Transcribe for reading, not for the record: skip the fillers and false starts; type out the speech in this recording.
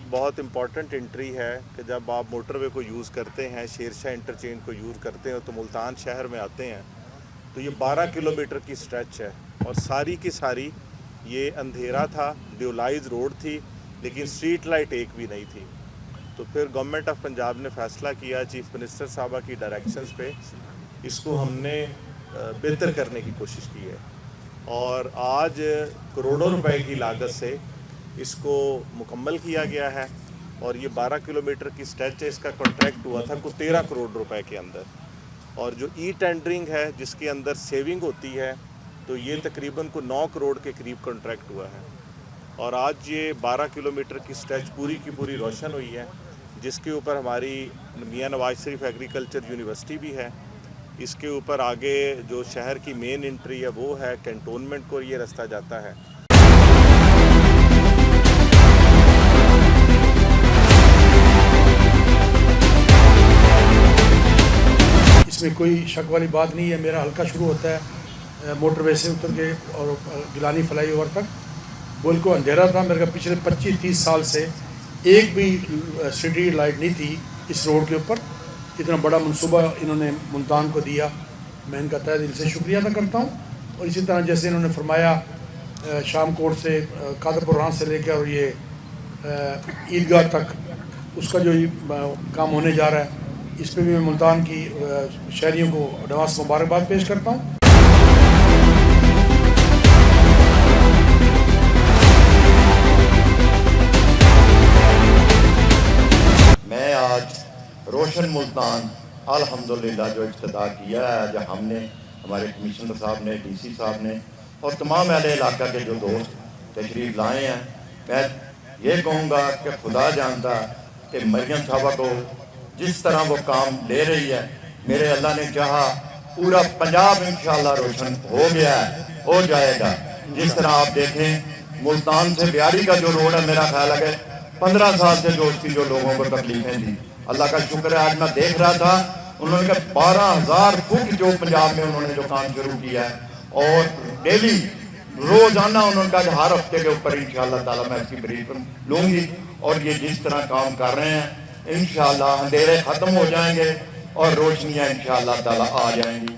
बहुत important entry है कि जब आप मोटरवे को यूज़ करते हैं, शेरशाह इंटरचेंज को यूज़ करते हैं तो मुल्तान शहर में आते हैं तो ये 12 किलोमीटर की स्ट्रेच है और सारी की सारी ये अंधेरा था, ड्यूलाइज रोड थी, लेकिन स्ट्रीट लाइट एक भी नहीं थी। तो फिर गवर्नमेंट ऑफ पंजाब ने फ़ैसला किया, चीफ मिनिस्टर साहबा की डायरेक्शंस पे इसको हमने बेहतर करने की कोशिश की है और आज करोड़ों रुपए की लागत से इसको मुकम्मल किया गया है और ये 12 किलोमीटर की स्ट्रेच है। इसका कॉन्ट्रैक्ट हुआ था कुछ 13 करोड़ रुपए के अंदर और जो ई टेंडरिंग है जिसके अंदर सेविंग होती है तो ये तकरीबन को 9 करोड़ के करीब कॉन्ट्रैक्ट हुआ है और आज ये 12 किलोमीटर की स्ट्रेच पूरी की पूरी रोशन हुई है, जिसके ऊपर हमारी मियां नवाज शरीफ एग्रीकल्चर यूनिवर्सिटी भी है। इसके ऊपर आगे जो शहर की मेन एंट्री है वो है, कैंटोनमेंट को ये रास्ता जाता है। इसमें कोई शक वाली बात नहीं है। मेरा हल्का शुरू होता है मोटरवे से उतर के और गिलानी फ्लाई ओवर तक। बिल्कुल अंधेरा था। मेरे पिछले 25-30 साल से एक भी स्ट्रीट लाइट नहीं थी इस रोड के ऊपर। इतना बड़ा मंसूबा इन्होंने मुल्तान को दिया, मैं इनका तहे दिल से शुक्रिया अदा करता हूँ। और इसी तरह जैसे इन्होंने फरमाया शाम कोट से कादरपुर रान से लेकर और ये ईदगाह तक उसका जो काम होने जा रहा है, इस पे भी मैं मुल्तान की शहरियों को एडवांस मुबारकबाद पेश करता हूँ। मैं आज रोशन मुल्तान अल्हम्दुलिल्लाह जो इफ्तिताह किया है, जब हमने हमारे कमिश्नर साहब ने, डीसी साहब ने और तमाम अहले इलाका के जो दोस्त तशरीफ़ लाए हैं, मैं ये कहूँगा कि खुदा जानता कि मरियम साहबा को जिस तरह वो काम ले रही है, मेरे अल्लाह ने चाहा पूरा पंजाब इंशाअल्लाह रोशन हो गया है, हो जाएगा। जिस तरह आप देखें मुल्तान से बिहारी का जो रोड है, मेरा ख्याल है कि 15 साल से जो उसकी जो लोगों को तकलीफें थी, अल्लाह का शुक्र है आज मैं देख रहा था उन्होंने कहा 12,000 फुट जो पंजाब में उन्होंने जो काम शुरू किया है और डेली रोजाना उन्होंने कहा हर हफ्ते के ऊपर इंशाअल्लाह ताला मैं इसकी ब्रीफ लूँगी। और ये जिस तरह काम कर रहे हैं इंशाअल्लाह अंधेरे खत्म हो जाएंगे और रोशनियाँ इंशाअल्लाह ताला आ जाएंगी।